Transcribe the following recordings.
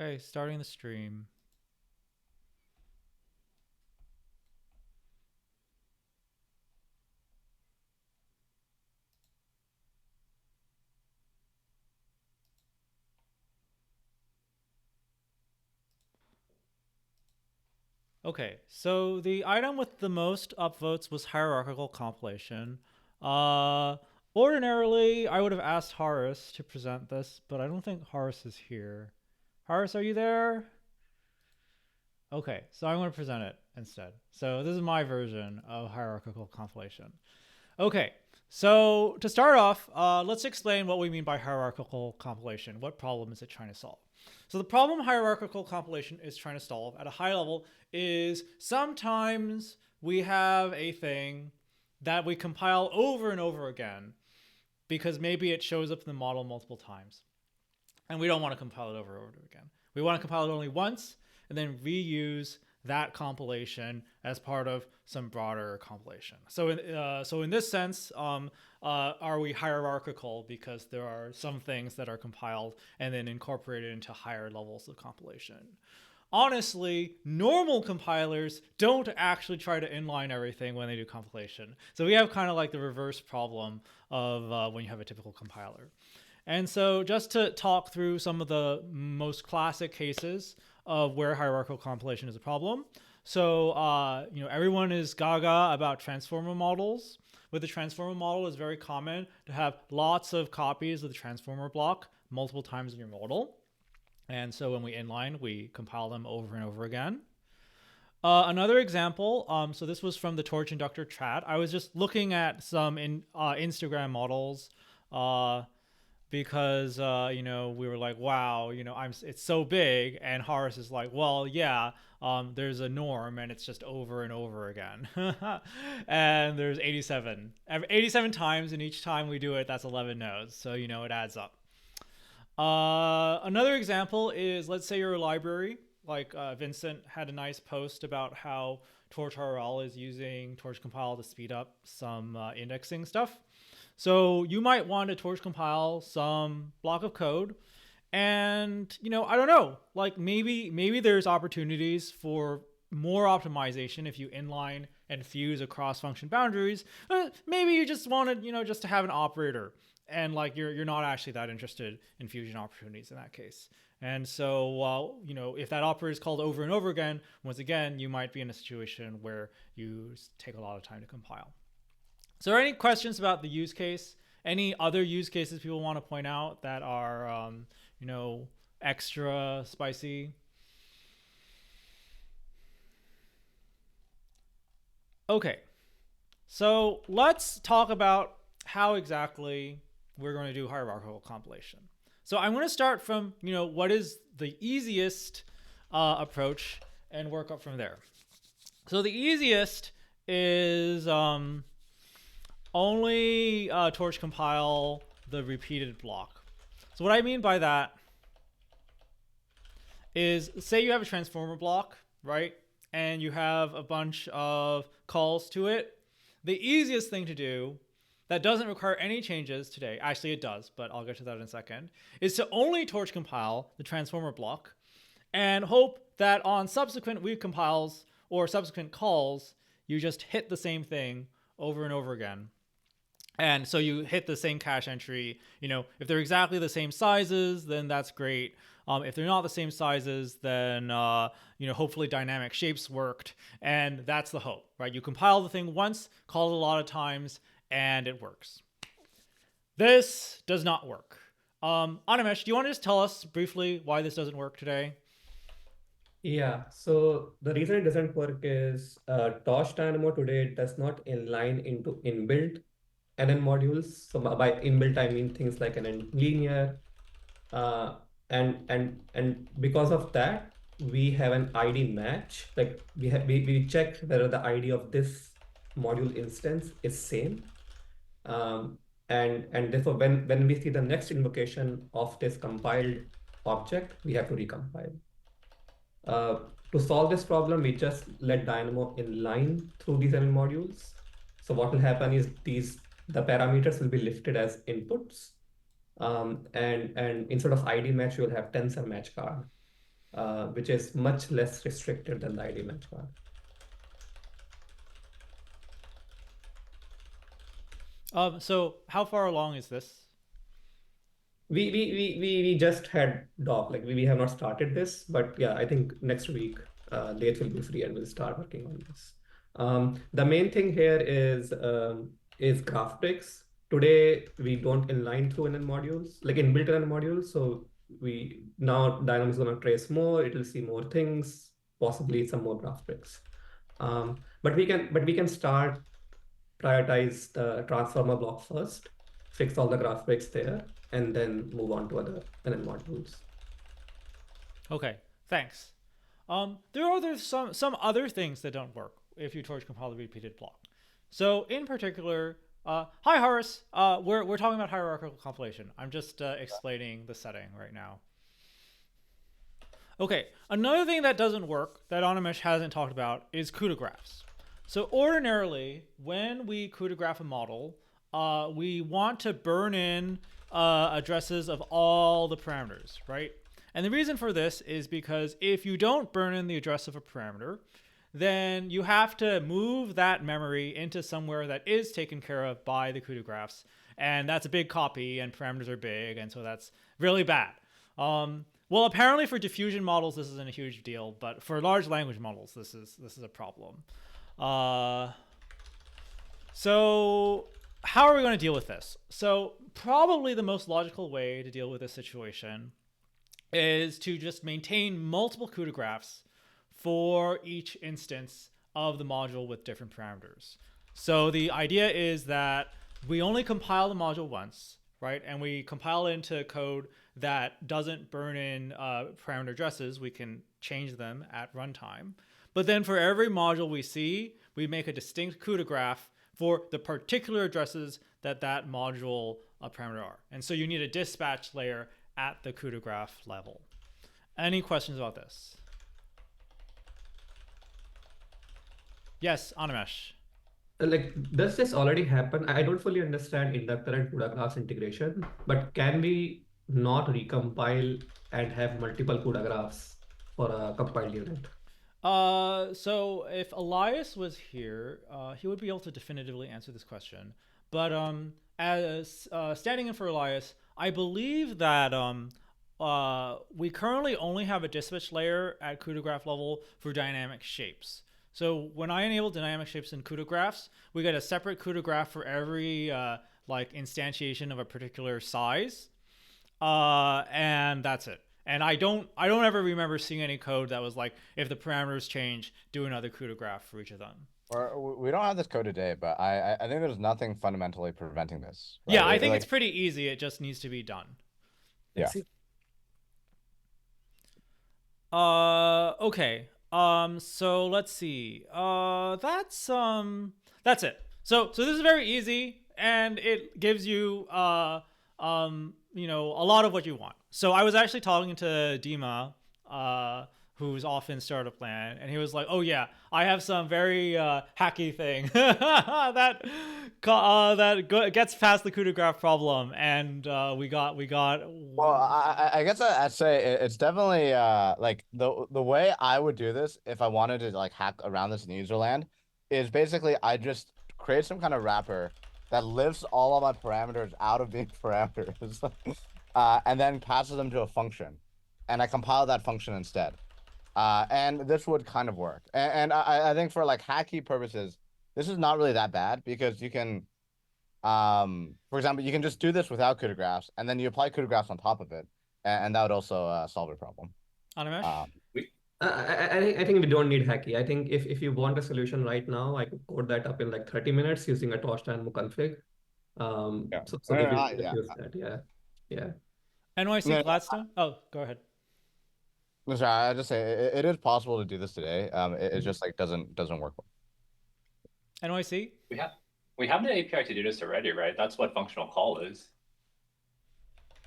Okay, starting the stream. Okay, so the item with the most upvotes was hierarchical compilation. Uh, Ordinarily, I would have asked Horace to present this, but I don't think Horace is here. Horace, are you there? Okay, so I'm going to present it instead. So this is my version of hierarchical compilation. Okay, so to start off, let's explain what we mean by hierarchical compilation. What problem is it trying to solve? So the problem hierarchical compilation is trying to solve at a high level is sometimes we have a thing that we compile over and over again because maybe it shows up in the model multiple times. And we don't want to compile it over and over again. We want to compile it only once and then reuse that compilation as part of some broader compilation. So in this sense, are we hierarchical because there are some things that are compiled and then incorporated into higher levels of compilation? Honestly, normal compilers don't actually try to inline everything when they do compilation. So we have kind of like the reverse problem of when you have a typical compiler. And so just to talk through some of the most classic cases of where hierarchical compilation is a problem. So, everyone is gaga about transformer models. With the transformer model, it's very common to have lots of copies of the transformer block multiple times in your model. And so when we inline, we compile them over and over again. Another example, so this was from the torch inductor chat. I was just looking at some Instagram models because we were like, wow, it's so big, and Horace is like, well, yeah, there's a norm and it's just over and over again. And there's 87 times, and each time we do it, that's 11 nodes, so it adds up. Another example is, let's say you're a library, like Vincent had a nice post about how torchrec is using torch compile to speed up some indexing stuff. So you might want to torch compile some block of code, and I don't know, like maybe there's opportunities for more optimization if you inline and fuse across function boundaries. Maybe you just wanted just to have an operator, and like you're not actually that interested in fusion opportunities in that case. And so, if that operator is called over and over again, once again, you might be in a situation where you take a lot of time to compile. So, are there any questions about the use case? Any other use cases people want to point out that are, extra spicy? Okay, so let's talk about how exactly we're going to do hierarchical compilation. So I'm going to start from, what is the easiest approach and work up from there. So the easiest is only torch compile the repeated block. So what I mean by that is, say you have a transformer block, right? And you have a bunch of calls to it. The easiest thing to do that doesn't require any changes today, actually it does, but I'll get to that in a second, is to only torch compile the transformer block and hope that on subsequent recompiles or subsequent calls, you just hit the same thing over and over again. And so you hit the same cache entry. If they're exactly the same sizes, then that's great. If they're not the same sizes, then hopefully dynamic shapes worked, and that's the hope, right? You compile the thing once, call it a lot of times, and it works. This does not work. Animesh, do you want to just tell us briefly why this doesn't work today? Yeah, so the reason it doesn't work is Torch Dynamo today does not inline into inbuilt NN modules. So by inbuilt, I mean things like an linear, uh, and because of that, we have an ID match. Like we check whether the ID of this module instance is same. Um, and therefore, when we see the next invocation of this compiled object, we have to recompile. Uh, to solve this problem, we just let Dynamo inline through these NN modules. So what will happen is the parameters will be lifted as inputs. And instead of ID match, you'll have tensor match card. which is much less restricted than the ID match part. So how far along is this? We just had doc, like we have not started this, but yeah, I think next week Layth will be free and we'll start working on this. The main thing here is graphics. Today we don't inline through NN modules, like inbuilt NN modules. So we now Dynamo is gonna trace more, it will see more things, possibly some more graphics. But we can start prioritize the transformer block first, fix all the graphics there, and then move on to other NN modules. Okay, thanks. There are some other things that don't work if you torch compile the repeated block. So in particular, hi Horace, we're talking about hierarchical compilation. I'm just explaining the setting right now. Okay, another thing that doesn't work that Animesh hasn't talked about is CUDA graphs. So ordinarily, when we CUDA graph a model, we want to burn in addresses of all the parameters, right? And the reason for this is because if you don't burn in the address of a parameter, then you have to move that memory into somewhere that is taken care of by the CUDA graphs. And that's a big copy, and parameters are big, and so that's really bad. Well, apparently for diffusion models, this isn't a huge deal, but for large language models, this is a problem. So how are we going to deal with this? So probably the most logical way to deal with this situation is to just maintain multiple CUDA graphs for each instance of the module with different parameters. So the idea is that we only compile the module once, right? And we compile it into code that doesn't burn in parameter addresses. We can change them at runtime. But then for every module we see, we make a distinct CUDA graph for the particular addresses that module parameter are. And so you need a dispatch layer at the CUDA graph level. Any questions about this? Yes, Animesh. Like, does this already happen? I don't fully understand inductor and CUDA graphs integration, but can we not recompile and have multiple CUDA graphs for a compiled unit? So if Elias was here, he would be able to definitively answer this question. But as standing in for Elias, I believe that we currently only have a dispatch layer at CUDA graph level for dynamic shapes. So when I enable dynamic shapes in CUDA graphs, we get a separate CUDA graph for every like instantiation of a particular size, and that's it. And I don't ever remember seeing any code that was like, if the parameters change, do another CUDA graph for each of them. Or we don't have this code today, but I think there's nothing fundamentally preventing this, Yeah, right? I think it's pretty easy. It just needs to be done. Yeah. Okay. So let's see. That's it. So this is very easy, and it gives you you know, a lot of what you want. So I was actually talking to Dima, who's off in startup land, and he was like, "Oh yeah, I have some very hacky thing that gets past the CUDA graph problem," and we got. Well, I guess I'd say it's definitely like the way I would do this if I wanted to like hack around this in userland is basically I just create some kind of wrapper that lifts all of my parameters out of being parameters, and then passes them to a function, and I compile that function instead. And this would kind of work. And I think for like hacky purposes, this is not really that bad because you can, for example, you can just do this without CUDA graphs, and then you apply CUDA graphs on top of it, and that would also solve your problem. Animesh. I think we don't need hacky. I think if you want a solution right now, I could code that up in like 30 minutes using a torch dynamo config. Yeah. So maybe we Yeah. use that. Yeah. Yeah. NYC No, Gladstone. Oh, go ahead. no, sorry, I just say it is possible to do this today. It just like doesn't work well. NYC. We have the API to do this already, right? That's what functional call is.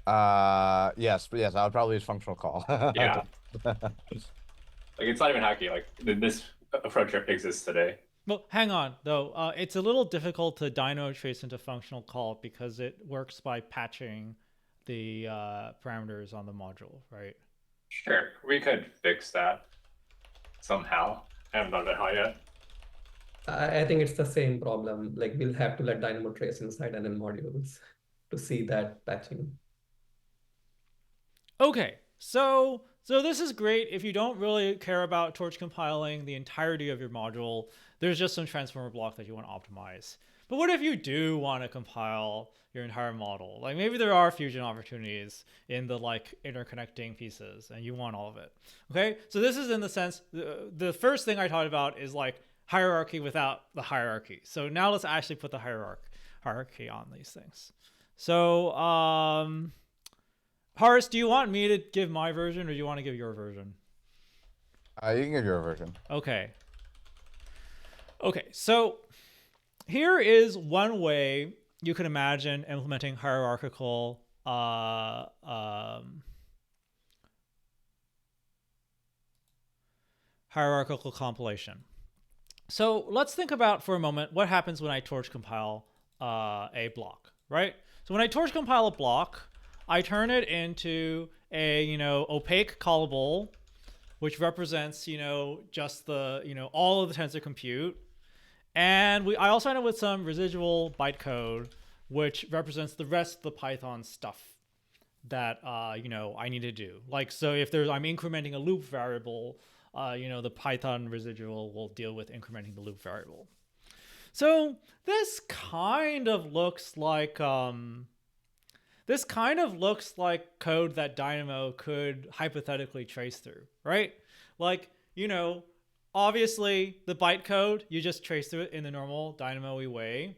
Yes, but yes, I would probably use functional call. Yeah. Like it's not even hacky. Like this approach exists today. Well, hang on though. It's a little difficult to dyno trace into functional call because it works by patching the parameters on the module, right? Sure, we could fix that somehow. I haven't thought of how yet. I think it's the same problem. Like we'll have to let Dynamo trace inside NN modules to see that patching. Okay, so this is great if you don't really care about torch compiling the entirety of your module. There's just some transformer block that you want to optimize. But what if you do want to compile your entire model? Like maybe there are fusion opportunities in the like interconnecting pieces and you want all of it. Okay, so this is in the sense, the first thing I talked about is like hierarchy without the hierarchy. So now let's actually put the hierarchy on these things. So Horace, do you want me to give my version or do you want to give your version? You can give your version. Okay. Okay, so here is one way you can imagine implementing hierarchical hierarchical compilation. So let's think about for a moment what happens when I torch compile a block, right? So when I torch compile a block, I turn it into a opaque callable, which represents just the all of the tensor compute, and I also end up with some residual bytecode, which represents the rest of the Python stuff that I need to do. Like so, if I'm incrementing a loop variable, the Python residual will deal with incrementing the loop variable. So this kind of looks like code that Dynamo could hypothetically trace through, right? Like, obviously the bytecode, you just trace through it in the normal Dynamo-y way.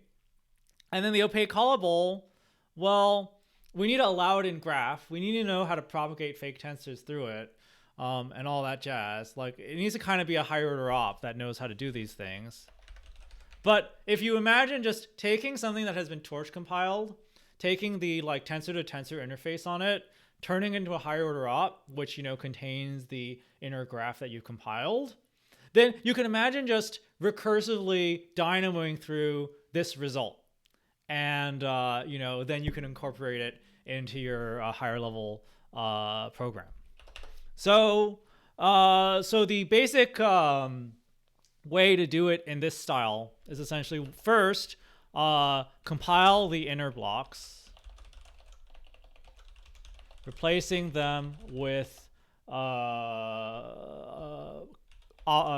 And then the opaque callable, well, we need to allow it in graph. We need to know how to propagate fake tensors through it, and all that jazz. Like, it needs to kind of be a higher order op that knows how to do these things. But if you imagine just taking something that has been torch compiled, taking the like tensor to tensor interface on it, turning it into a higher order op, which contains the inner graph that you compiled, then you can imagine just recursively dynamoing through this result. And then you can incorporate it into your higher level program. So the basic way to do it in this style is essentially first compile the inner blocks, replacing them with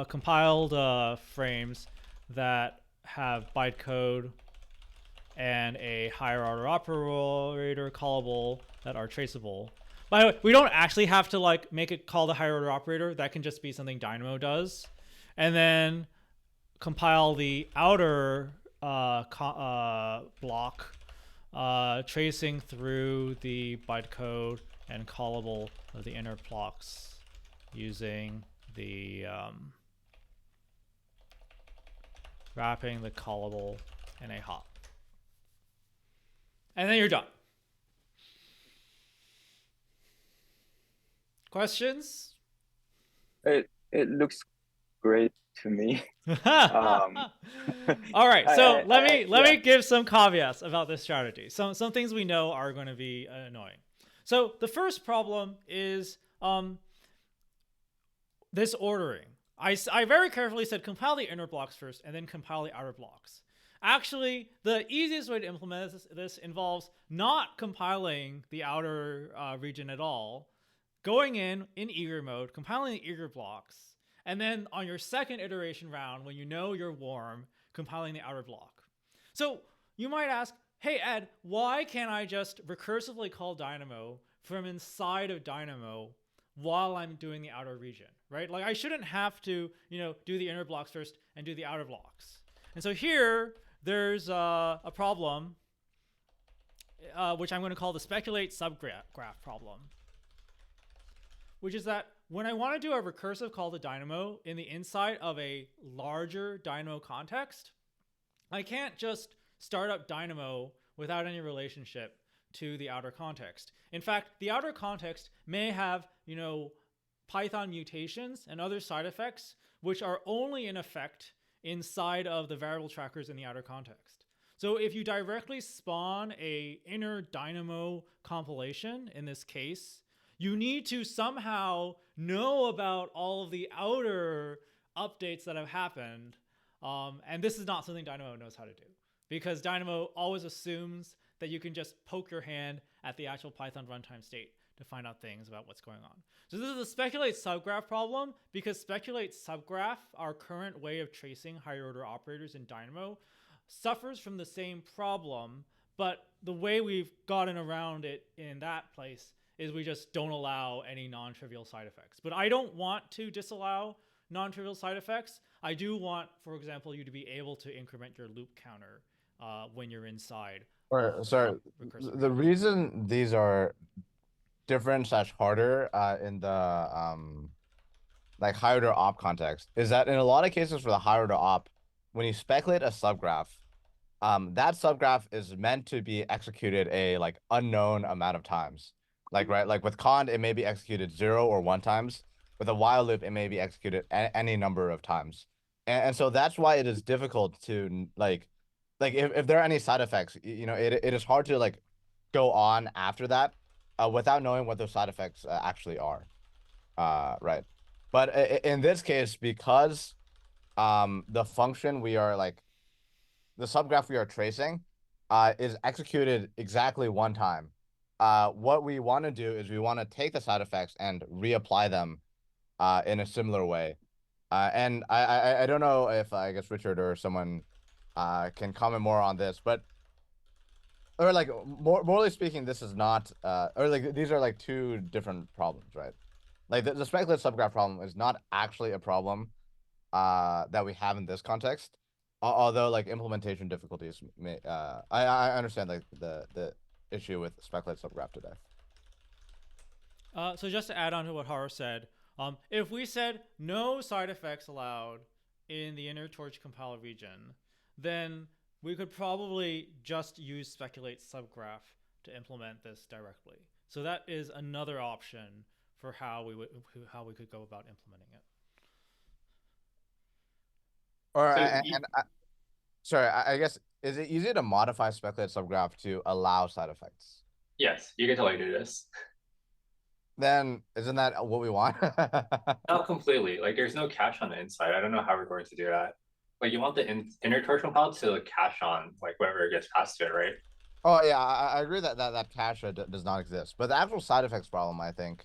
compiled frames that have bytecode and a higher order operator callable that are traceable. By the way, we don't actually have to like make it call the higher order operator. That can just be something Dynamo does. And then compile the outer block, tracing through the bytecode and callable of the inner blocks using the wrapping the callable in a hop. And then you're done. Questions? It looks great to me. All right, so let me give some caveats about this strategy. Some things we know are going to be annoying. So the first problem is this ordering. I very carefully said compile the inner blocks first and then compile the outer blocks. Actually, the easiest way to implement this involves not compiling the outer region at all, going in eager mode, compiling the eager blocks, and then on your second iteration round, when you know you're warm, compiling the outer block. So you might ask, hey Ed, why can't I just recursively call Dynamo from inside of Dynamo while I'm doing the outer region, right? Like I shouldn't have to, do the inner blocks first and do the outer blocks. And so here, there's a problem, which I'm going to call the speculate subgraph problem, which is that when I want to do a recursive call to Dynamo in the inside of a larger Dynamo context, I can't just start up Dynamo without any relationship to the outer context. In fact, the outer context may have, Python mutations and other side effects, which are only in effect inside of the variable trackers in the outer context. So if you directly spawn a inner Dynamo compilation, in this case, you need to somehow know about all of the outer updates that have happened. And this is not something Dynamo knows how to do, because Dynamo always assumes that you can just poke your hand at the actual Python runtime state to find out things about what's going on. So this is a speculate subgraph problem, because speculate subgraph, our current way of tracing higher order operators in Dynamo, suffers from the same problem, but the way we've gotten around it in that place is we just don't allow any non-trivial side effects. But I don't want to disallow non-trivial side effects. I do want, for example, you to be able to increment your loop counter when you're inside. Or sorry, the reason these are different / harder in the like higher order op context is that in a lot of cases for the higher order op, when you speculate a subgraph, that subgraph is meant to be executed a like unknown amount of times. Like, right, like with cond, it may be executed 0 or 1 times. With a while loop, it may be executed any number of times. And so that's why it is difficult to like if there are any side effects, you know, it is hard to like go on after that without knowing what those side effects actually are. Right. But in this case, because the function we are like the subgraph we are tracing is executed exactly 1 time. What we want to do is we want to take the side effects and reapply them in a similar way. And I don't know if I guess Richard or someone can comment more on this, but or like morally speaking, this is not or like these are like 2 different problems, right? Like the speculative subgraph problem is not actually a problem that we have in this context. Although like implementation difficulties may I understand like the issue with speculative subgraph today. So just to add on to what Hara said, if we said no side effects allowed in the inner torch compiler region, then we could probably just use speculate subgraph to implement this directly. So that is another option for how we could go about implementing it. Or sorry, I guess is it easy to modify speculative subgraph to allow side effects? Yes, you can totally do this. Then isn't that what we want? Not completely. Like there's no cache on the inside. I don't know how we're going to do that. Like you want the inner torch compile to like, cache on like whatever gets passed to it, right? Oh yeah, I agree that cache does not exist, but the actual side effects problem, I think.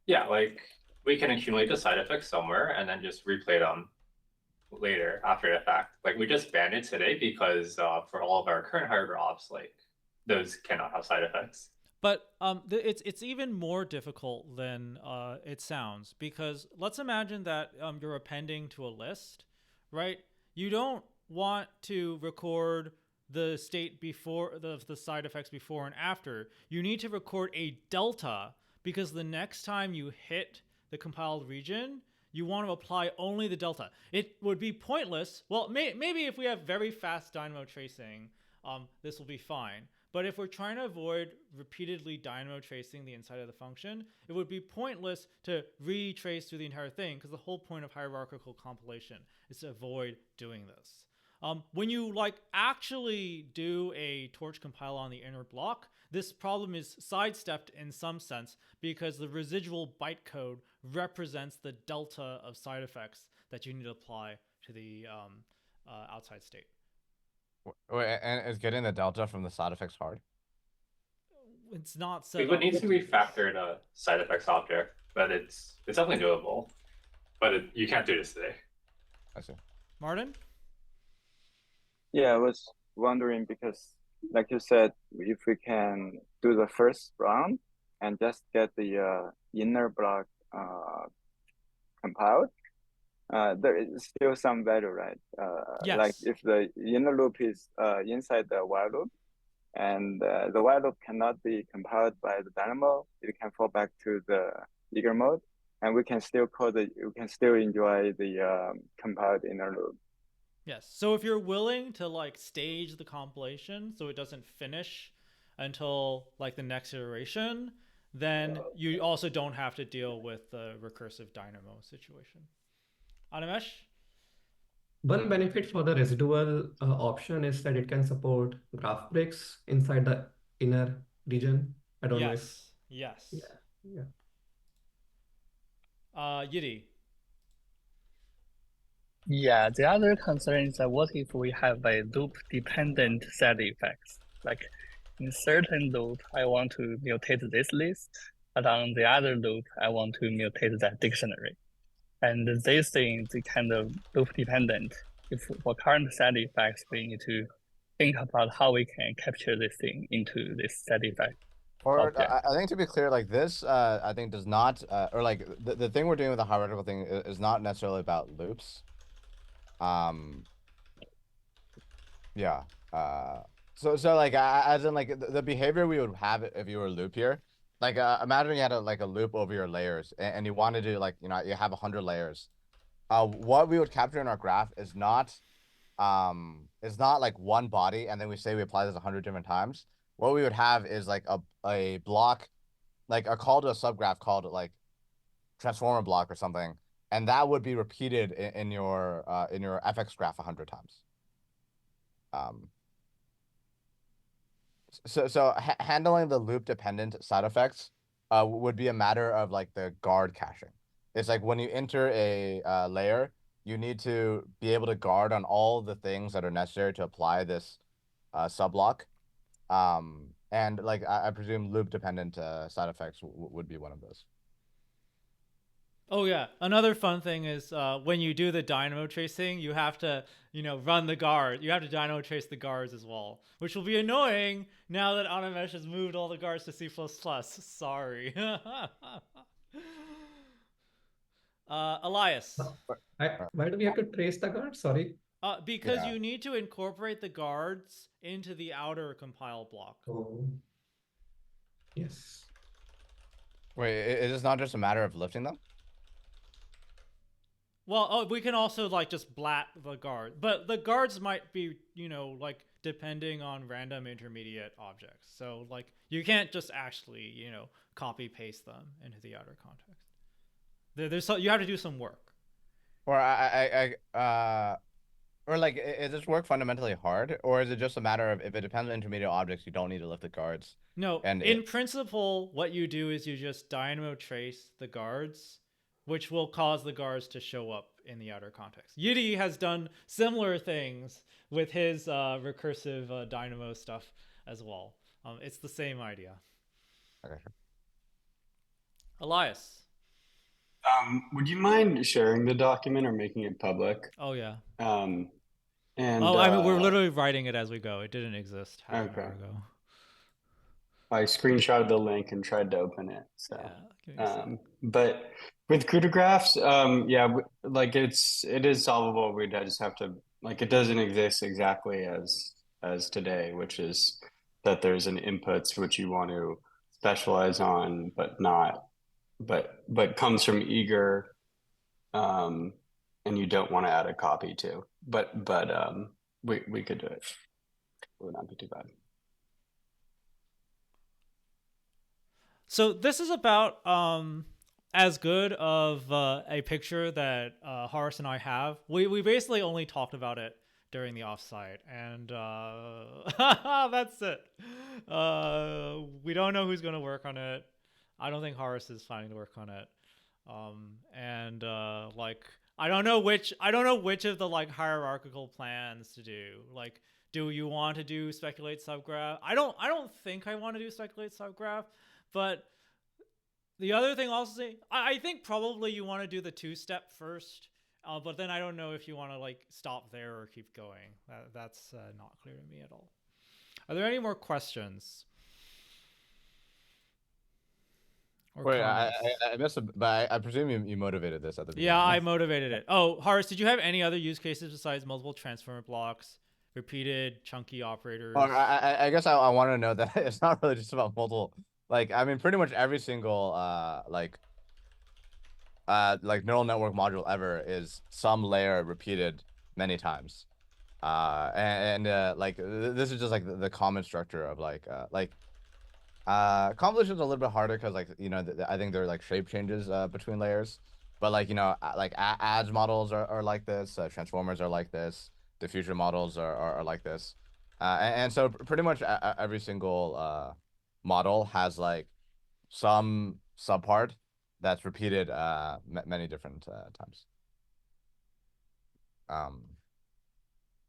Yeah, like we can accumulate the side effects somewhere and then just replay them later after the fact. Like we just banned it today because for all of our current hardware ops, like those cannot have side effects. But it's even more difficult than it sounds, because let's imagine that you're appending to a list, right? You don't want to record the state before the side effects before and after. You need to record a delta, because the next time you hit the compiled region, you want to apply only the delta. It would be pointless. Well, maybe if we have very fast dynamo tracing, this will be fine. But if we're trying to avoid repeatedly dynamo tracing the inside of the function, it would be pointless to retrace through the entire thing, because the whole point of hierarchical compilation is to avoid doing this. When you like actually do a torch compile on the inner block, this problem is sidestepped in some sense, because the residual bytecode represents the delta of side effects that you need to apply to the outside state. Wait, and is getting the delta from the side effects hard? It's not set We would up need to refactor the side effects object, but it's definitely doable. But you can't do this today. I see. Martin? Yeah, I was wondering because, like you said, if we can do the first round and just get the inner block compiled, there is still some value, right? Yes. Like if the inner loop is inside the while loop, and the while loop cannot be compiled by the dynamo, you can fall back to the eager mode, and we can still enjoy the compiled inner loop. Yes. So if you're willing to like stage the compilation so it doesn't finish until like the next iteration, then you also don't have to deal with the recursive dynamo situation. Animesh? One benefit for the residual option is that it can support graph breaks inside the inner region. I don't know if Yes. Yes. Yeah. Yidi. Yeah, the other concern is that what if we have a loop-dependent side effects? Like in certain loop, I want to mutate this list, but on the other loop, I want to mutate that dictionary. And these things, they kind of loop-dependent. If for current side effects, we need to think about how we can capture this thing into this side effect. Or object. I think to be clear, like this, I think does not, or like the thing we're doing with the hierarchical thing is not necessarily about loops. Yeah. So like as in like the behavior we would have if you were a loop here, like imagine you had a loop over your layers and you wanted to like you have 100 layers. What we would capture in our graph is not like one body and then we say we apply this 100 different times. What we would have is like a block, like a call to a subgraph called like transformer block or something, and that would be repeated in your FX graph 100 times. So handling the loop dependent side effects would be a matter of like the guard caching. It's like when you enter a layer, you need to be able to guard on all the things that are necessary to apply this subblock. And like I presume loop dependent side effects would be one of those. Oh yeah, another fun thing is when you do the dynamo tracing, you have to, run the guard. You have to dynamo trace the guards as well, which will be annoying now that Automesh has moved all the guards to C++. Sorry. Elias. Why do we have to trace the guard? Sorry. Because you need to incorporate the guards into the outer compile block. Oh. Yes. Wait, is this not just a matter of lifting them? Well, we can also like just blat the guard, but the guards might be, like depending on random intermediate objects. So like you can't just actually, copy paste them into the outer context. You have to do some work. Or or like is this work fundamentally hard, or is it just a matter of if it depends on intermediate objects, you don't need to lift the guards? No, and in principle, what you do is you just dynamo trace the guards, which will cause the guards to show up in the outer context. Yidi has done similar things with his recursive dynamo stuff as well. It's the same idea. Okay, sure. Elias. Would you mind sharing the document or making it public? Oh yeah. And I mean, we're literally writing it as we go. It didn't exist half an hour ago. I screenshotted the link and tried to open it. So, yeah, but with CUDA graphs, yeah, like it is solvable. We just have to like it doesn't exist exactly as today, which is that there's an inputs which you want to specialize on, but comes from eager, and you don't want to add a copy to. But we could do it. It would not be too bad. So this is about as good of a picture that Horace and I have. We basically only talked about it during the offsite, and that's it. We don't know who's going to work on it. I don't think Horace is planning to work on it. And like I don't know which of the like hierarchical plans to do. Like, do you want to do speculate subgraph? I don't think I want to do speculate subgraph. But the other thing also, I think probably you want to do the two-step first, but then I don't know if you want to like stop there or keep going. That's not clear to me at all. Are there any more questions? Wait, I missed it, but I presume you motivated this at the beginning. Yeah, I motivated it. Oh, Horace, did you have any other use cases besides multiple transformer blocks, repeated chunky operators? Oh, I guess I want to know that it's not really just about multiple. Like, I mean, pretty much every single like neural network module ever is some layer repeated many times. Like this is just like the common structure of convolution is a little bit harder because like I think there are like shape changes between layers, but like like ads models are like this, transformers are like this, diffusion models are like this, and so pretty much every single model has like some subpart that's repeated many different times.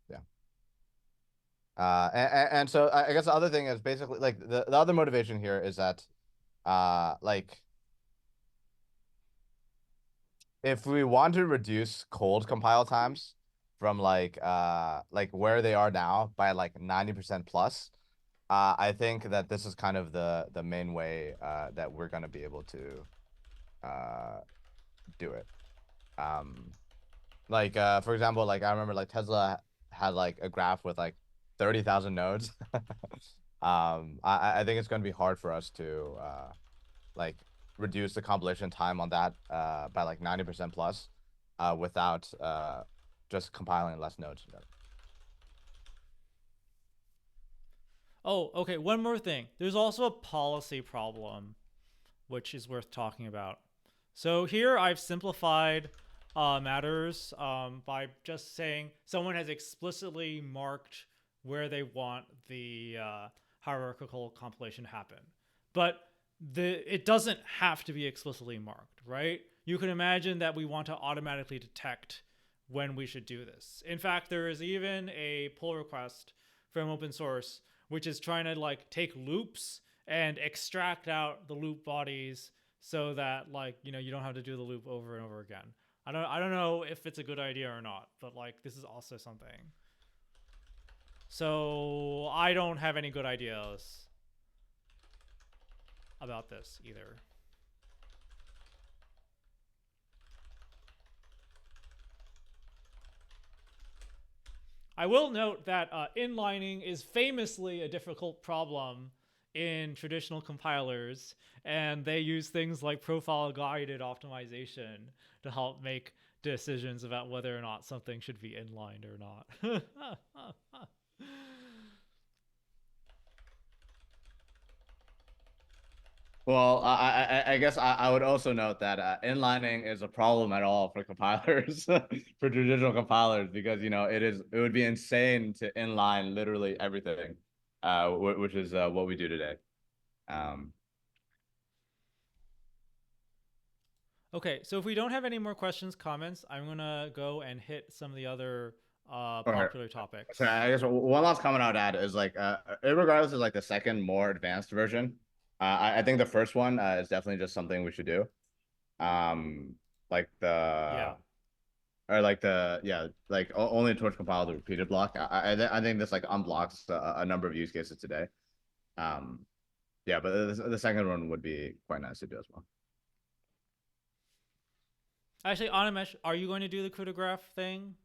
Yeah. And so I guess the other thing is basically like the other motivation here is that like if we want to reduce cold compile times from like where they are now by like 90% plus, I think that this is kind of the main way that we're gonna be able to do it. Like for example, like I remember like Tesla had like a graph with like 30,000 nodes. I think it's gonna be hard for us to like reduce the compilation time on that by like 90% plus without just compiling less nodes. Oh, okay. One more thing. There's also a policy problem, which is worth talking about. So here I've simplified matters by just saying someone has explicitly marked where they want the hierarchical compilation to happen. But it doesn't have to be explicitly marked, right? You can imagine that we want to automatically detect when we should do this. In fact, there is even a pull request from open source which is trying to like take loops and extract out the loop bodies so that like, you know, you don't have to do the loop over and over again. I don't know if it's a good idea or not, but like this is also something. So I don't have any good ideas about this either. I will note that inlining is famously a difficult problem in traditional compilers, and they use things like profile-guided optimization to help make decisions about whether or not something should be inlined or not. Well, I guess I would also note that inlining is a problem at all for compilers, for traditional compilers, because you know it would be insane to inline literally everything, which is what we do today. Okay, so if we don't have any more questions, comments, I'm gonna go and hit some of the other popular topics. Sorry, I guess one last comment I would add is like, regardless of like the second more advanced version, I think the first one is definitely just something we should do. Like the or like the like only torch compile the repeated block. I think this like unblocks a number of use cases today. Yeah, but the second one would be quite nice to do as well. Actually, Animesh, are you going to do the CUDA thing?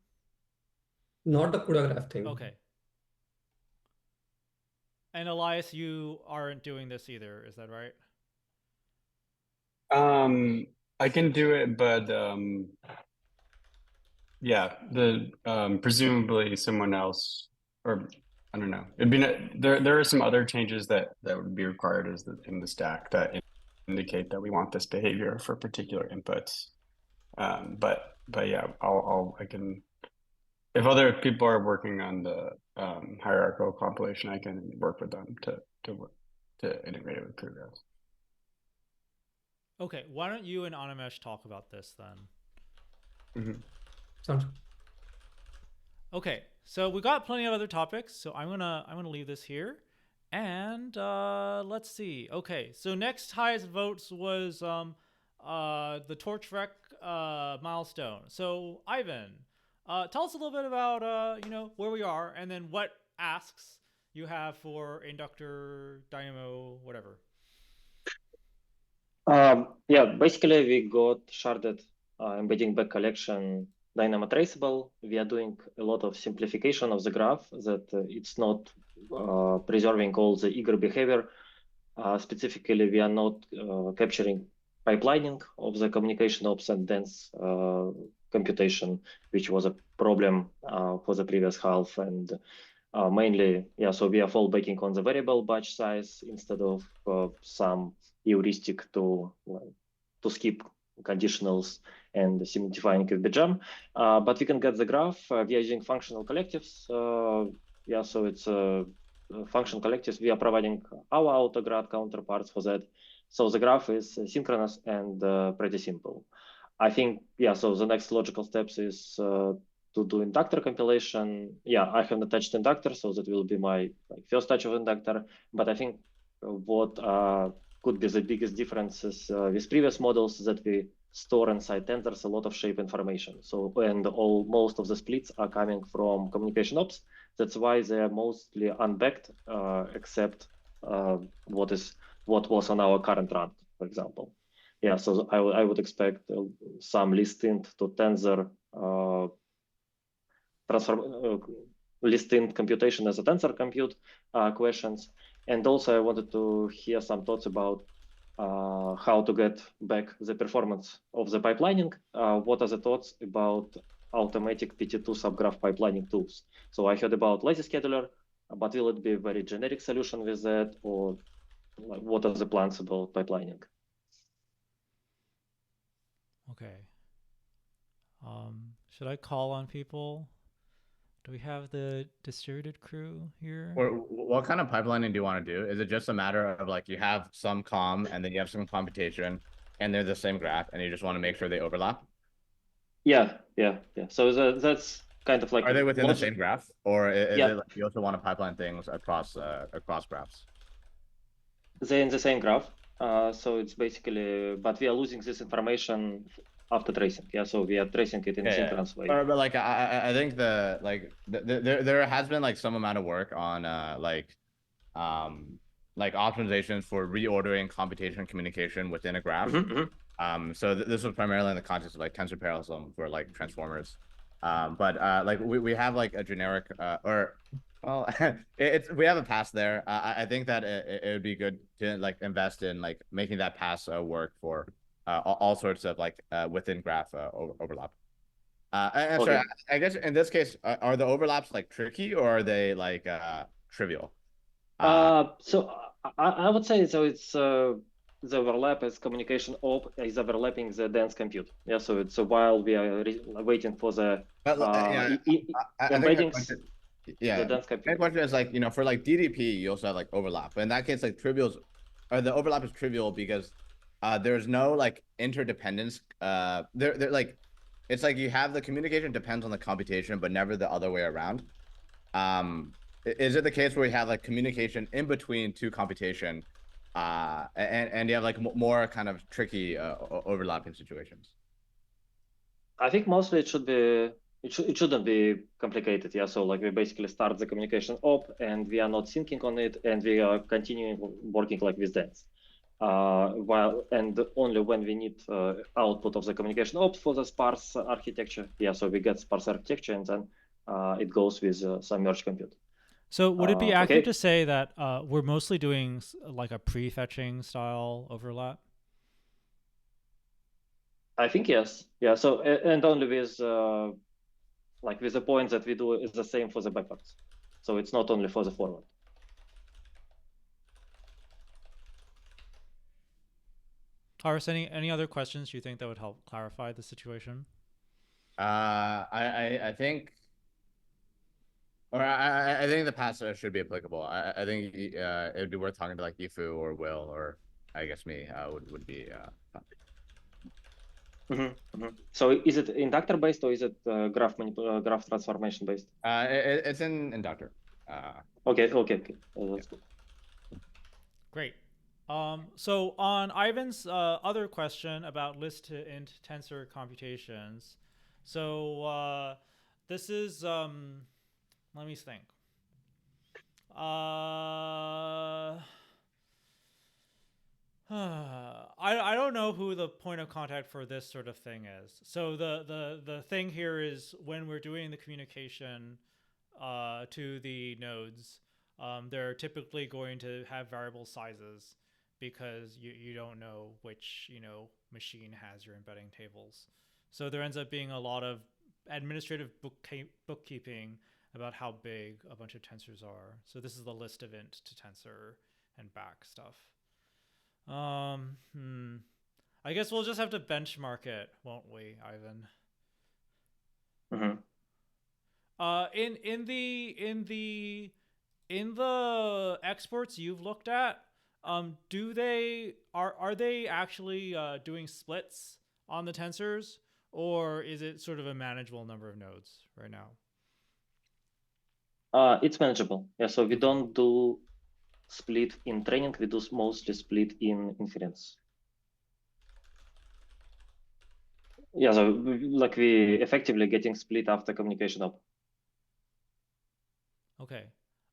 Not the CUDA thing. Okay. And Elias, you aren't doing this either, is that right? I can do it, but yeah, presumably someone else, or I don't know. It'd be there are some other changes that would be required in the stack that indicate that we want this behavior for particular inputs. But yeah, I can, if other people are working on the hierarchical compilation, I can work with them to integrate it with CUDA. Okay, why don't you and Animesh talk about this then? Mm-hmm. Sounds good. Okay, so we got plenty of other topics, so I'm gonna leave this here, and let's see. Okay, so next highest votes was the torchrec milestone. So Ivan, tell us a little bit about you know, where we are, and then what asks you have for inductor, dynamo, whatever. Yeah, basically we got sharded embedding back collection dynamo traceable. We are doing a lot of simplification of the graph that it's not preserving all the eager behavior. Specifically, we are not capturing pipelining of the communication ops and dense computation, which was a problem for the previous half. And mainly, yeah, so we are fallbacking on the variable batch size instead of some heuristic to skip conditionals and simplifying with the gem. But we can get the graph. We are using functional collectives. Yeah, so it's function collectives. We are providing our autograd counterparts for that. So the graph is synchronous and pretty simple. I think, yeah, so the next logical steps is to do inductor compilation. Yeah, I haven't touched inductor, so that will be my first touch of inductor. But I think what could be the biggest differences with previous models that we store inside tensors a lot of shape information. So, and most of the splits are coming from communication ops. That's why they are mostly unbacked, except what was on our current run, for example. Yeah, so I would expect some list-int to tensor list-int computation as a tensor compute questions. And also I wanted to hear some thoughts about how to get back the performance of the pipelining. What are the thoughts about automatic PT2 subgraph pipelining tools? So I heard about lazy scheduler, but will it be a very generic solution with that, or what are the plans about pipelining? Okay. Should I call on people? Do we have the distributed crew here? Or what kind of pipelining do you want to do? Is it just a matter of like you have some com and then you have some computation and they're the same graph and you just want to make sure they overlap? Yeah. So that's kind of like. Are they within the same graph, or is Yeah. it like you also want to pipeline things across graphs? They're in the same graph. So it's basically, but we are losing this information after tracing. Yeah, so we are tracing it in a synchronous way. But like I think there has been like some amount of work on like optimizations for reordering computation and communication within a graph. So this was primarily in the context of like tensor parallelism for like transformers. But like we have like a generic well, we have a pass there. I think that it would be good to like invest in like making that pass work for all sorts of like within graph overlap. And Okay. sorry, I guess in this case, are the overlaps like tricky or are they like trivial? So I would say so. It's the overlap as communication op is overlapping the dense compute. Yeah, so it's while we are waiting for the embeddings. Yeah, the dense compute. my question is like, you know, for like DDP, you also have like overlap. But in that case, like trivials, or the overlap is trivial because there's no like interdependence. They're like, it's like you have the communication depends on the computation, but never the other way around. Is it the case where you have like communication in between two computation, and you have like more kind of tricky overlapping situations? I think mostly it should be. It shouldn't be complicated. Yeah, so like we basically start the communication op and we are not syncing on it and we are continuing working like with dense. And only when we need output of the communication ops for the sparse architecture. Yeah, so we get sparse architecture and then it goes with some merge compute. So would it be accurate to say that we're mostly doing like a prefetching style overlap? I think yes. Yeah. So and only with like with the points that we do is the same for the backwards. So it's not only for the forward. Horace, any other questions you think that would help clarify the situation? I think, or I think the pass should be applicable. I think it would be worth talking to like Yifu or Will or I guess me would be. So is it inductor based or is it graph transformation based? It's in inductor. Okay. That's good. Great. So on Ivan's other question about list to int tensor computations, so this is let me think. I don't know who the point of contact for this sort of thing is. So the thing here is when we're doing the communication to the nodes, they're typically going to have variable sizes because you don't know which machine has your embedding tables. So there ends up being a lot of administrative bookkeeping about how big a bunch of tensors are. So this is the list of int to tensor and back stuff. I guess we'll just have to benchmark it, won't we, Ivan? In the exports you've looked at, do they are they actually doing splits on the tensors, or is it sort of a manageable number of nodes right now? It's manageable. Yeah, so we don't do split in training. We do mostly split in inference. Yeah, so like we effectively getting split after communication up. Okay.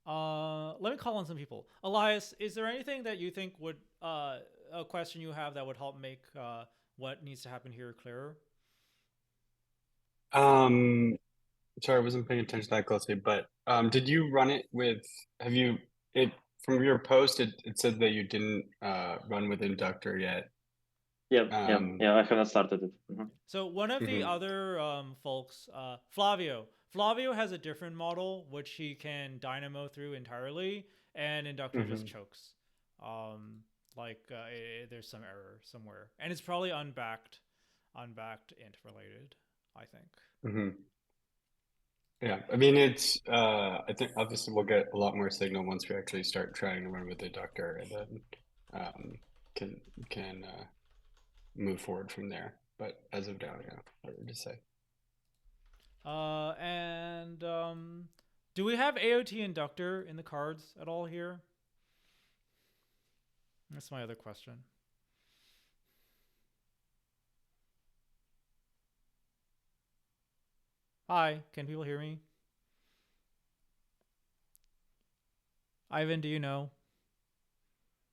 Let me call on some people. Elias, is there anything that you think would a question you have that would help make what needs to happen here clearer? Sorry, I wasn't paying attention that closely, but did you run it with, have you, it from your post, it said that you didn't run with inductor yet. Yeah, I haven't started it. So one of the other folks, Flavio has a different model which he can dynamo through entirely, and inductor just chokes. There's some error somewhere, and it's probably unbacked int related, I think. Yeah, I mean, it's I think obviously we'll get a lot more signal once we actually start trying to run with the inductor, and then can move forward from there. But as of now, yeah, hard to say. Do we have AOT inductor in the cards at all here? That's my other question. Hi, can people hear me? Ivan, do you know?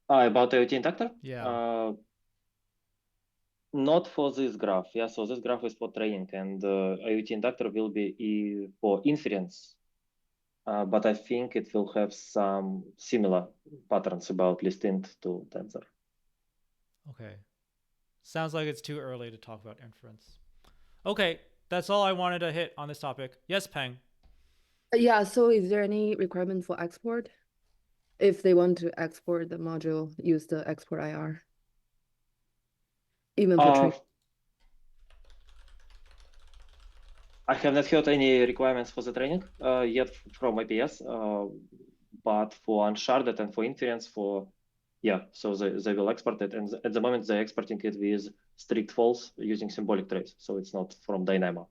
About IoT inductor? Yeah. Not for this graph. Yeah, so this graph is for training, and IoT inductor will be for inference. But I think it will have some similar patterns about list int to tensor. Okay. Sounds like it's too early to talk about inference. Okay, that's all I wanted to hit on this topic. Yes, Peng. Yeah, so is there any requirement for export? If they want to export the module, use the export IR. Even for training. I have not heard any requirements for the training yet from IPS, but for unsharded and for inference, so they will export it, and at the moment they're exporting it with strict false using symbolic trace, so it's not from Dynamo.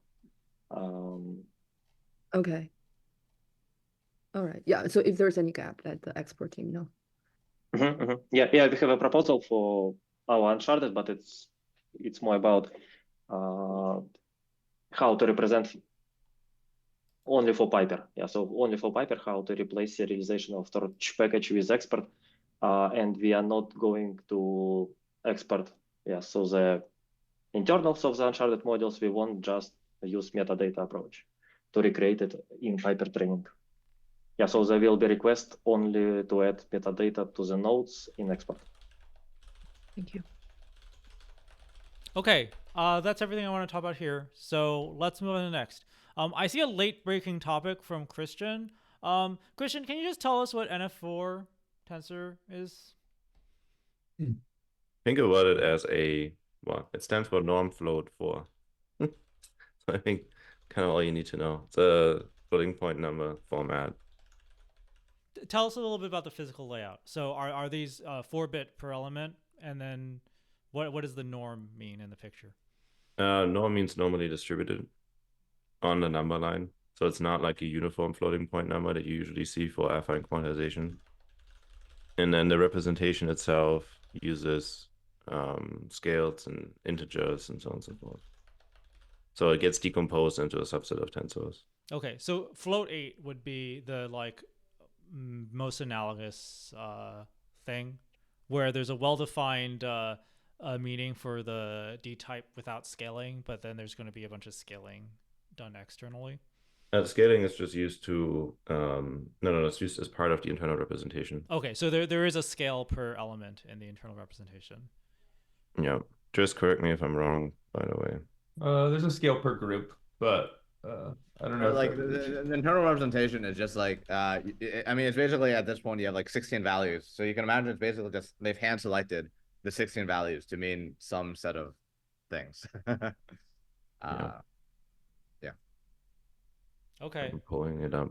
Okay. All right. Yeah. So if there's any gap, let the export team know. Yeah, we have a proposal for our uncharted, but it's more about how to represent only for Piper. Yeah, so only for Piper, how to replace serialization of torch package with export, and we are not going to export. Yeah, so the internals of the uncharted modules, we won't just use metadata approach to recreate it in Piper training. Yeah, so there will be request only to add metadata to the nodes in export. Thank you. Okay, that's everything I want to talk about here. So let's move on to the next. I see a late breaking topic from Christian. Christian, can you just tell us what NF4 tensor is? Think about it as it stands for norm float 4. So I think kind of all you need to know. It's a floating point number format. Tell us a little bit about the physical layout. So are these 4-bit per element, and then what does the norm mean in the picture? Norm means normally distributed on the number line. So it's not like a uniform floating point number that you usually see for affine quantization. And then the representation itself uses scales and integers and so on and so forth. So it gets decomposed into a subset of tensors. Okay, so float 8 would be the most analogous thing, where there's a well-defined meaning for the D type without scaling, but then there's going to be a bunch of scaling done externally. Scaling is just used to it's used as part of the internal representation. Okay, so there is a scale per element in the internal representation. Yeah, just correct me if I'm wrong, by the way. There's a scale per group, but I don't know. Like the internal representation is just like I mean, it's basically at this point you have like 16 values, so you can imagine it's basically just they've hand selected the 16 values to mean some set of things. Yeah. Okay. I'm pulling it up,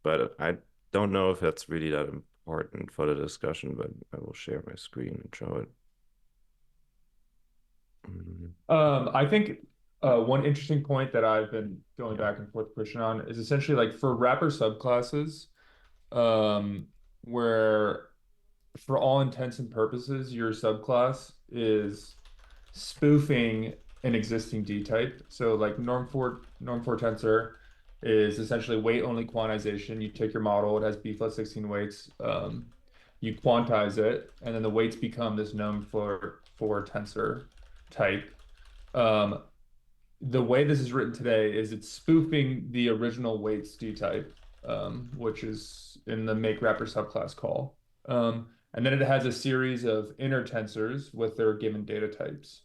but I don't know if that's really that important for the discussion, but I will share my screen and show it. I think one interesting point that I've been going back and forth pushing on is essentially like for wrapper subclasses, where for all intents and purposes, your subclass is spoofing an existing D type. So like norm4 tensor is essentially weight only quantization. You take your model, it has B plus 16 weights. You quantize it, and then the weights become this norm4 tensor type. The way this is written today is it's spoofing the original weights D type, which is in the make wrapper subclass call. And then it has a series of inner tensors with their given data types.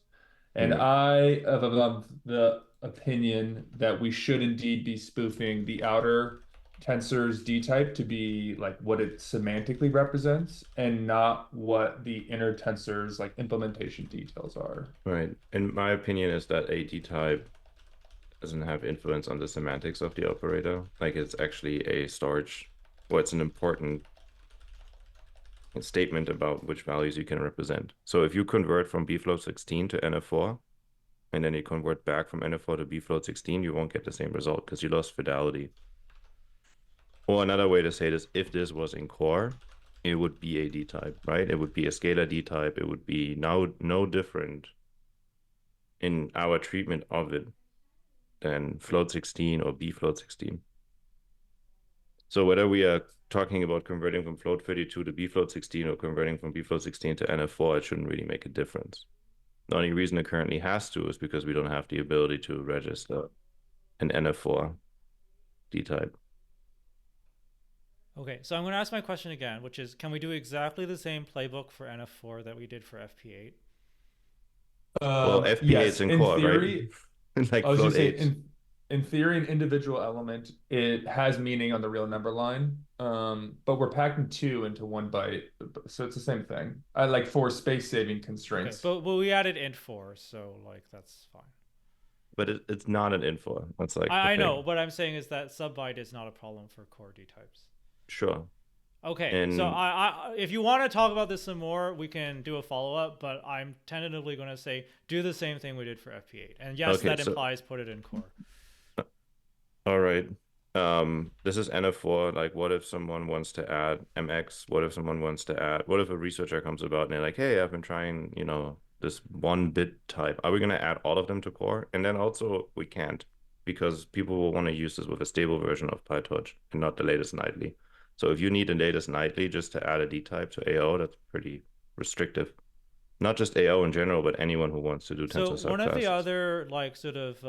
And I am of the opinion that we should indeed be spoofing the outer tensor's D type to be like what it semantically represents and not what the inner tensor's like implementation details are. Right. And my opinion is that a D type doesn't have influence on the semantics of the operator. Like it's actually a storage, well, it's an important statement about which values you can represent. So if you convert from bfloat 16 to NF4, and then you convert back from NF4 to bfloat 16, you won't get the same result because you lost fidelity. Or another way to say this, if this was in core, it would be a D type, right? It would be a scalar D type. It would be no different in our treatment of it than float 16 or bfloat 16. So whether we are talking about converting from float 32 to bfloat 16 or converting from bfloat 16 to NF4, it shouldn't really make a difference. The only reason it currently has to is because we don't have the ability to register an NF4 D type. Okay, so I'm going to ask my question again, which is, can we do exactly the same playbook for NF4 that we did for FP8? Well, FP8 yes, is in core, theory, right? Like I was float just saying, 8. in theory, an individual element, it has meaning on the real number line, but we're packing 2 into 1 byte, so it's the same thing. I like for space-saving constraints. Okay, but we added int4, so like that's fine. But it's not an info. That's like I know. What I'm saying is that sub-byte is not a problem for core D types. Sure. Okay, And so I if you want to talk about this some more, we can do a follow-up, but I'm tentatively going to say do the same thing we did for FP8. And yes, okay, that implies put it in core. All right. This is NF4. Like, what if someone wants to add MX? What if someone wants to add, what if a researcher comes about and they're like, hey, I've been trying, you know, this 1-bit type. Are we going to add all of them to core? And then also we can't, because people will want to use this with a stable version of PyTorch and not the latest nightly. So if you need the latest nightly just to add a D type to AO, that's pretty restrictive. Not just AO in general, but anyone who wants to do tensor subclasses. So one of the other like sort of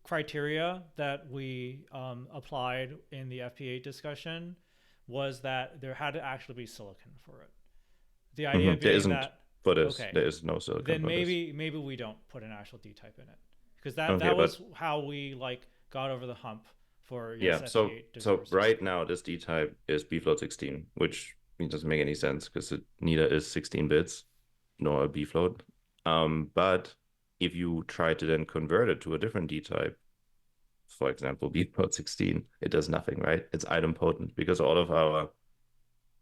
criteria that we applied in the FP8 discussion was that there had to actually be silicon for it. The idea being there isn't that for this. Okay, there is no silicon. then for maybe we don't put an actual D type in it, because that was how we like got over the hump for so right now this D type is bfloat 16, which doesn't make any sense because it neither is 16 bits nor a bfloat. But if you try to then convert it to a different D type, for example, bfloat 16, it does nothing, right? It's idempotent because all of our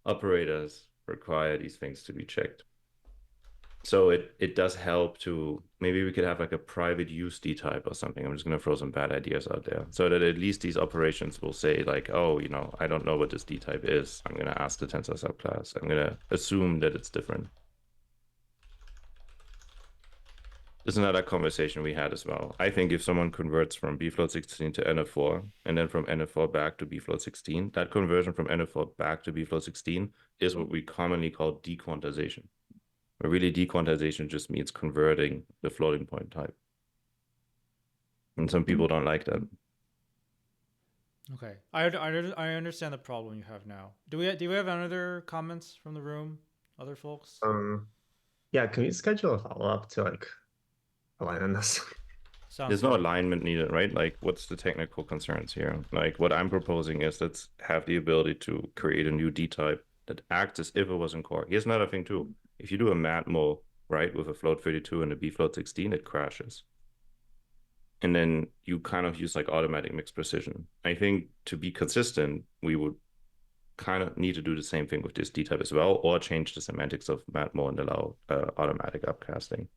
operators require these things to be checked. So it does help to, maybe we could have like a private use D type or something. I'm just going to throw some bad ideas out there so that at least these operations will say like, oh, you know, I don't know what this D type is. I'm going to ask the tensor subclass. I'm going to assume that it's different. This is another conversation we had as well. I think if someone converts from bfloat 16 to NF4 and then from NF4 back to bfloat 16, that conversion from NF4 back to bfloat 16 is what we commonly call dequantization. But really, dequantization just means converting the floating point type. And some people don't like that. Okay, I understand the problem you have now. Do we have any other comments from the room? Other folks? Yeah, can we schedule a follow-up to like align on this? There's no alignment needed, right? Like, what's the technical concerns here? Like, what I'm proposing is let's have the ability to create a new D type that acts as if it was in core. Here's another thing too. If you do a matmul, right, with a float 32 and a bfloat 16, it crashes. And then you kind of use like automatic mixed precision. I think to be consistent, we would kind of need to do the same thing with this D type as well, or change the semantics of matmul and allow automatic upcasting.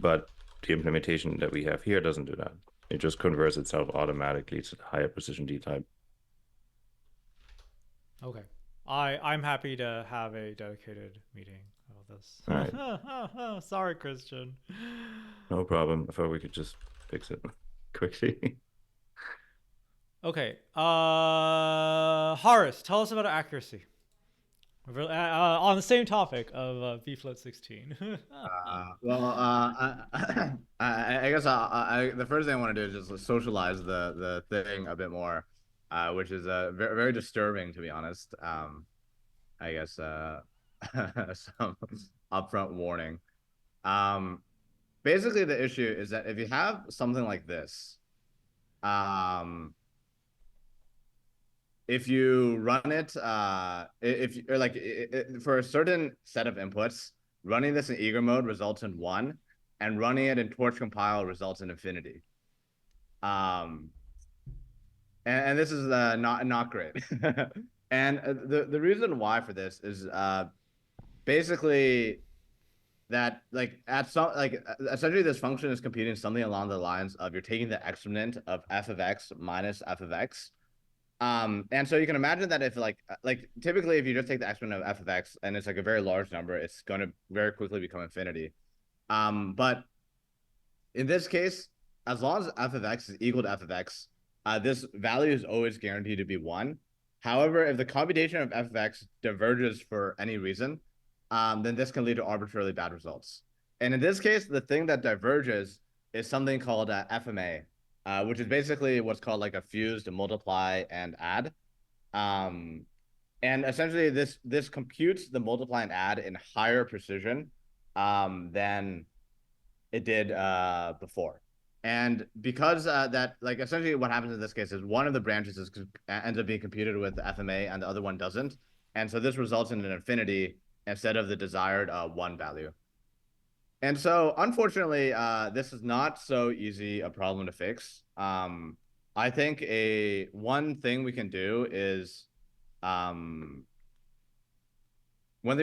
But the implementation that we have here doesn't do that. It just converts itself automatically to the higher precision D type. Okay. I'm happy to have a dedicated meeting about this. All right. Sorry, Christian. No problem. I thought we could just fix it quickly. Okay. Horace, tell us about accuracy. On the same topic of bfloat 16. I guess the first thing I want to do is just socialize the thing a bit more, which is very, very disturbing, to be honest. I guess some upfront warning. Basically, the issue is that if you have something like this, if you run it, for a certain set of inputs, running this in eager mode results in 1, and running it in torch compile results in infinity. And this is not great. And the reason why for this is basically that essentially this function is computing something along the lines of you're taking the exponent of f of x minus f of x. And so you can imagine that if typically if you just take the exponent of f of x and it's like a very large number, it's going to very quickly become infinity. But in this case, as long as f of x is equal to f of x, this value is always guaranteed to be 1. However, if the computation of f of x diverges for any reason, then this can lead to arbitrarily bad results. And in this case, the thing that diverges is something called FMA, which is basically what's called like a fused multiply and add. And essentially this computes the multiply and add in higher precision than it did before. And because essentially what happens in this case is one of the branches ends up being computed with the FMA and the other one doesn't. And so this results in an infinity instead of the desired 1 value. And so unfortunately, this is not so easy a problem to fix. I think one thing we can do is turn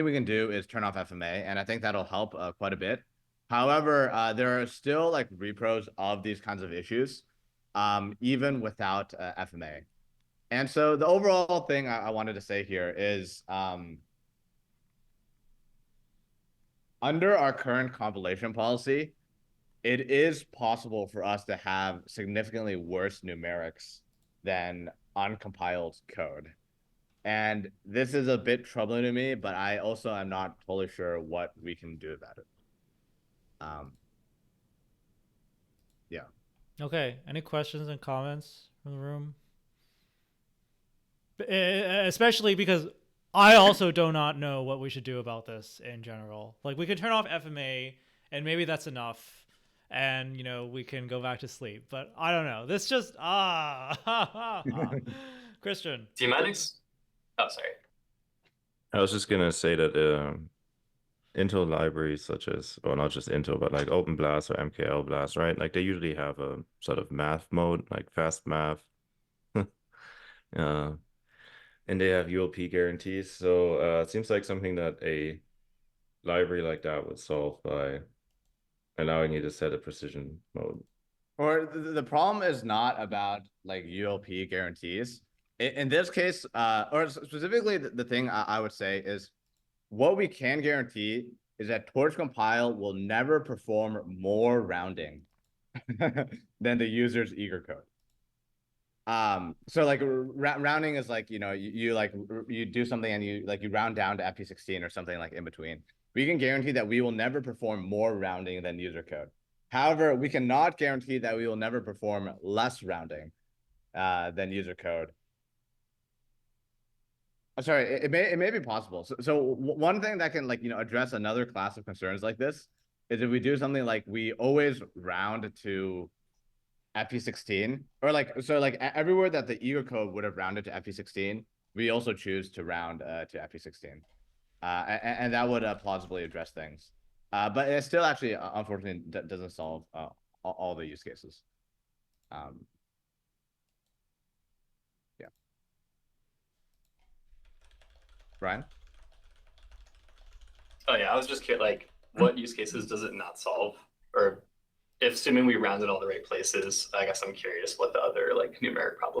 off FMA, and I think that'll help quite a bit. However, there are still like repros of these kinds of issues, even without FMA. And so the overall thing I wanted to say here is under our current compilation policy, it is possible for us to have significantly worse numerics than uncompiled code. And this is a bit troubling to me, but I also am not totally sure what we can do about it. Yeah. Okay. Any questions and comments from the room? Especially because I also do not know what we should do about this in general. Like we could turn off FMA and maybe that's enough and we can go back to sleep. But I don't know. This just Christian. Semantics? Oh, sorry. I was just gonna say that Intel libraries such as, or not just Intel, but like OpenBlast or MKL Blast, right? Like they usually have a sort of math mode, like fast math. And they have ULP guarantees. So it seems like something that a library like that would solve by allowing you to set a precision mode. Or the problem is not about like ULP guarantees. In this case, or specifically the thing I would say is what we can guarantee is that torch compile will never perform more rounding than the user's eager code. So like rounding is like, you do something and you round down to FP16 or something like in between. We can guarantee that we will never perform more rounding than user code. However, we cannot guarantee that we will never perform less rounding than user code. I'm sorry, it may be possible. So one thing that can address another class of concerns like this is if we do something like we always round to FP16, or everywhere that the eager code would have rounded to FP16, we also choose to round to FP16, and that would plausibly address things. But it still actually, unfortunately, doesn't solve all the use cases. Yeah. Ryan? Oh yeah, I was just curious, like, what use cases does it not solve? Or if assuming we rounded all the right places, I guess I'm curious what the other like numeric problems